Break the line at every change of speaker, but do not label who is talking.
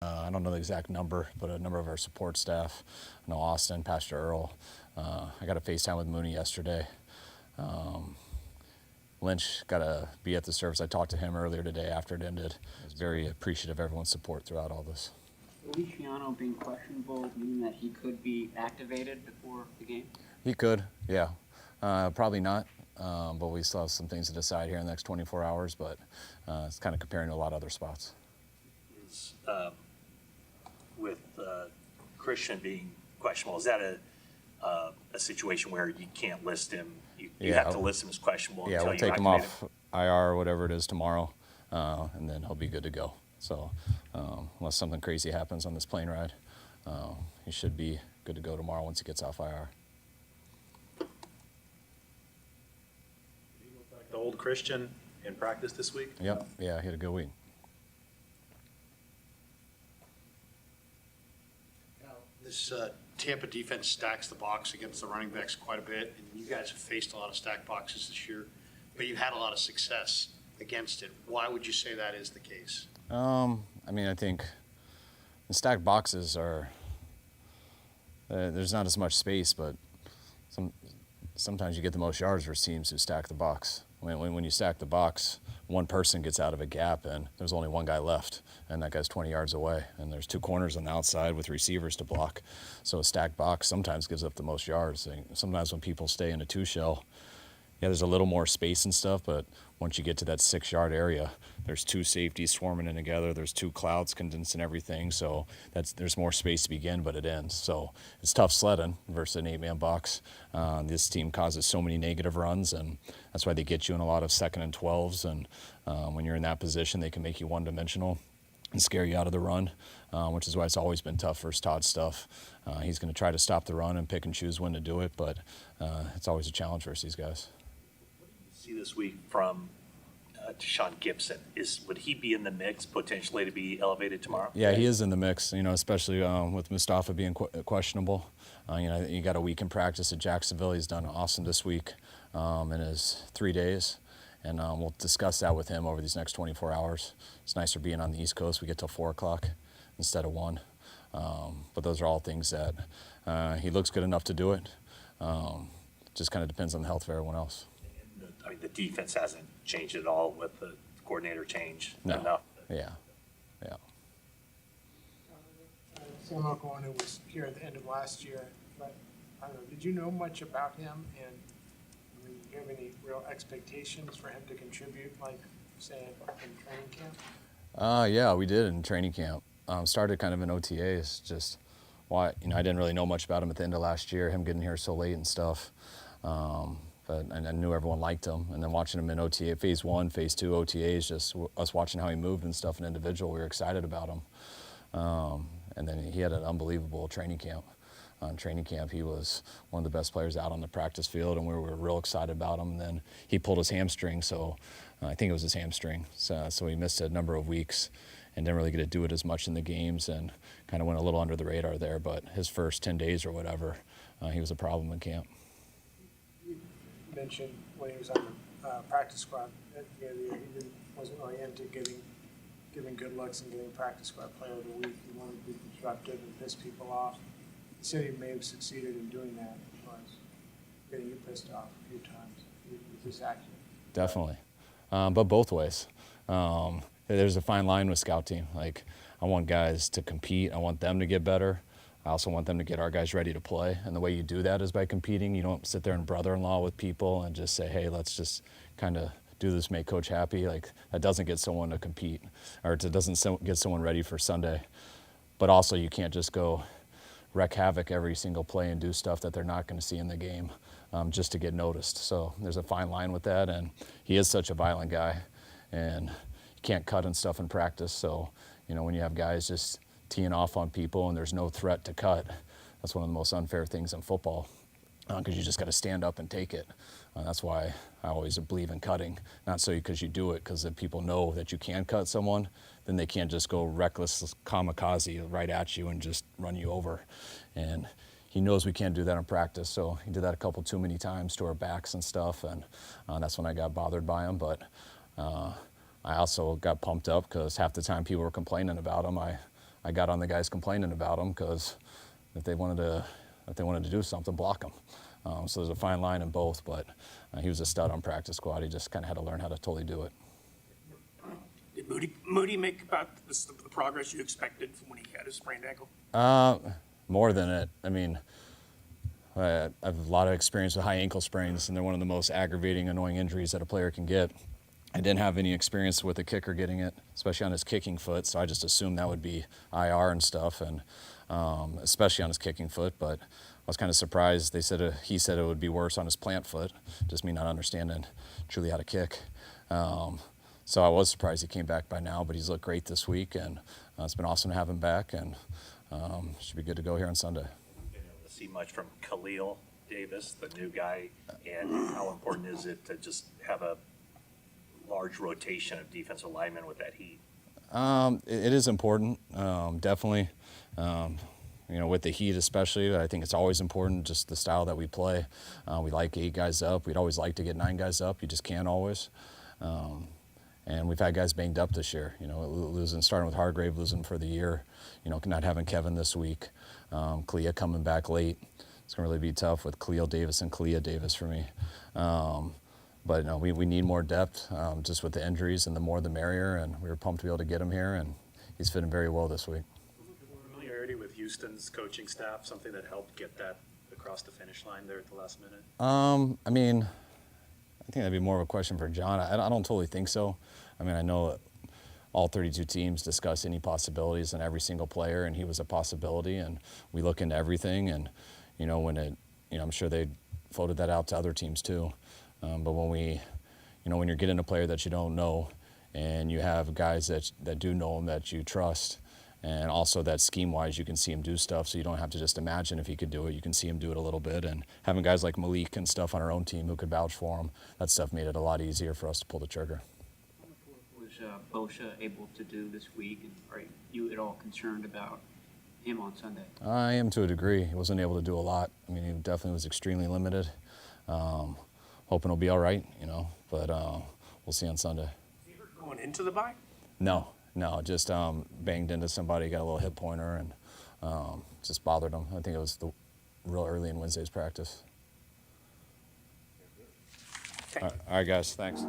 I don't know the exact number, but a number of our support staff. I know Austin, Pastor Earl. I got a FaceTime with Mooney yesterday. Lynch got to be at the service. I talked to him earlier today after it ended. I was very appreciative of everyone's support throughout all this.
Feliciano being questionable, meaning that he could be activated before the game?
He could, yeah. Probably not, but we still have some things to decide here in the next 24 hours, but it's kind of comparing to a lot of other spots.
With Christian being questionable, is that a situation where you can't list him? You have to list him as questionable until
we'll take him off IR or whatever it is tomorrow, and then he'll be good to go. So unless something crazy happens on this plane ride, he should be good to go tomorrow once he gets off IR.
He looked like the old Christian in practice this week?
Yep, yeah, he had a good week.
This Tampa defense stacks the box against the running backs quite a bit, and you guys have faced a lot of stacked boxes this year, but you've had a lot of success against it. Why would you say that is the case?
I mean, I think the stacked boxes are, there's not as much space, but sometimes you get the most yards versus teams who stack the box. When you stack the box, one person gets out of a gap and there's only one guy left, and that guy's 20 yards away, and there's two corners on the outside with receivers to block. So a stacked box sometimes gives up the most yards. And sometimes when people stay in a two shell, yeah, there's a little more space and stuff, but once you get to that 6-yard area, there's two safeties swarming in together. There's two clouds condensing everything, so there's more space to begin, but it ends. So it's tough sledding versus an 8-man box. This team causes so many negative runs, and that's why they get you in a lot of 2nd and 12s. And when you're in that position, they can make you one-dimensional and scare you out of the run, which is why it's always been tough versus Todd's stuff. He's going to try to stop the run and pick and choose when to do it, but it's always a challenge versus these guys.
See this week from Deshaun Gibson. Would he be in the mix potentially to be elevated tomorrow?
Yeah, he is in the mix, especially with Mustafa being questionable. You got a week in practice at Jacksonville. He's done awesome this week in his 3 days, and we'll discuss that with him over these next 24 hours. It's nicer being on the East Coast. We get till 4 o'clock instead of 1. But those are all things that he looks good enough to do it. Just kind of depends on the health of everyone else.
I mean, the defense hasn't changed at all with the coordinator change.
No.
Enough.
Yeah.
Sam Oklahoma was here at the end of last year, but I don't know, did you know much about him, and do you have any real expectations for him to contribute, like, say, in training camp?
Yeah, we did in training camp. Started kind of in OTAs, just why, I didn't really know much about him at the end of last year, him getting here so late and stuff. But I knew everyone liked him, and then watching him in OTA, phase 1, phase 2 OTAs, just us watching how he moved and stuff, an individual, we were excited about him. And then he had an unbelievable training camp. On training camp, he was one of the best players out on the practice field, and we were real excited about him. And then he pulled his hamstring, so I think it was his hamstring. So he missed a number of weeks and didn't really get to do it as much in the games, and kind of went a little under the radar there. But his first 10 days or whatever, he was a problem in camp.
Mentioned when he was on the practice squad at the end of the year, he wasn't really into giving good looks and getting practice squad player of the week. He wanted to be disruptive and piss people off. He said he may have succeeded in doing that, as far as getting you pissed off a few times. Is this accurate?
Definitely, but both ways. There's a fine line with scout team. Like, I want guys to compete. I want them to get better. I also want them to get our guys ready to play. And the way you do that is by competing. You don't sit there and brother-in-law with people and just say, hey, let's just kind of do this, make coach happy. Like, that doesn't get someone to compete, or it doesn't get someone ready for Sunday. But also, you can't just go wreak havoc every single play and do stuff that they're not going to see in the game just to get noticed. So there's a fine line with that, and he is such a violent guy, and you can't cut and stuff in practice. So, when you have guys just teeing off on people and there's no threat to cut, that's one of the most unfair things in football, because you just got to stand up and take it. That's why I always believe in cutting, not so because you do it, because if people know that you can cut someone, then they can't just go reckless kamikaze right at you and just run you over. And he knows we can't do that in practice, so he did that a couple too many times to our backs and stuff, and that's when I got bothered by him. But I also got pumped up because half the time people were complaining about him, I I got on the guys complaining about him because if they wanted to do something, block them. So there's a fine line in both, but he was a stud on practice squad. He just kind of had to learn how to totally do it.
Did Moody make about the progress you expected from when he had his sprained ankle?
More than it. I mean, I have a lot of experience with high ankle sprains, and they're one of the most aggravating, annoying injuries that a player can get. I didn't have any experience with a kicker getting it, especially on his kicking foot, so I just assumed that would be IR and stuff, and especially on his kicking foot, but I was kind of surprised. He said it would be worse on his plant foot, just me not understanding truly how to kick. So I was surprised he came back by now, but he's looked great this week, and it's been awesome to have him back, and should be good to go here on Sunday.
Been able to see much from Khalil Davis, the new guy, and how important is it to just have a large rotation of defensive linemen with that heat?
It is important, definitely. With the heat especially, I think it's always important, just the style that we play. We like 8 guys up. We'd always like to get 9 guys up. You just can't always. And we've had guys banged up this year, starting with Hargrave, losing for the year, not having Kevin this week. Kalia coming back late. It's going to really be tough with Khalil Davis and Kalia Davis for me. But no, we need more depth just with the injuries, and the more the merrier, and we were pumped to be able to get him here, and he's fitting very well this week.
Familiarity with Houston's coaching staff, something that helped get that across the finish line there at the last minute?
I mean, I think that'd be more of a question for John. I don't totally think so. I mean, I know all 32 teams discuss any possibilities in every single player, and he was a possibility, and we look into everything, and I'm sure they floated that out to other teams too. But when you're getting a player that you don't know, and you have guys that do know him, that you trust, and also that scheme-wise you can see him do stuff, so you don't have to just imagine if he could do it. You can see him do it a little bit, and having guys like Malik and stuff on our own team who could vouch for him, that stuff made it a lot easier for us to pull the trigger.
Was Bosha able to do this week, and are you at all concerned about him on Sunday?
I am to a degree. He wasn't able to do a lot. I mean, he definitely was extremely limited. Hoping he'll be all right, but we'll see on Sunday.
Going into the bye?
No, just banged into somebody, got a little hip pointer, and just bothered him. I think it was real early in Wednesday's practice.
Thank you.
All right, guys, thanks.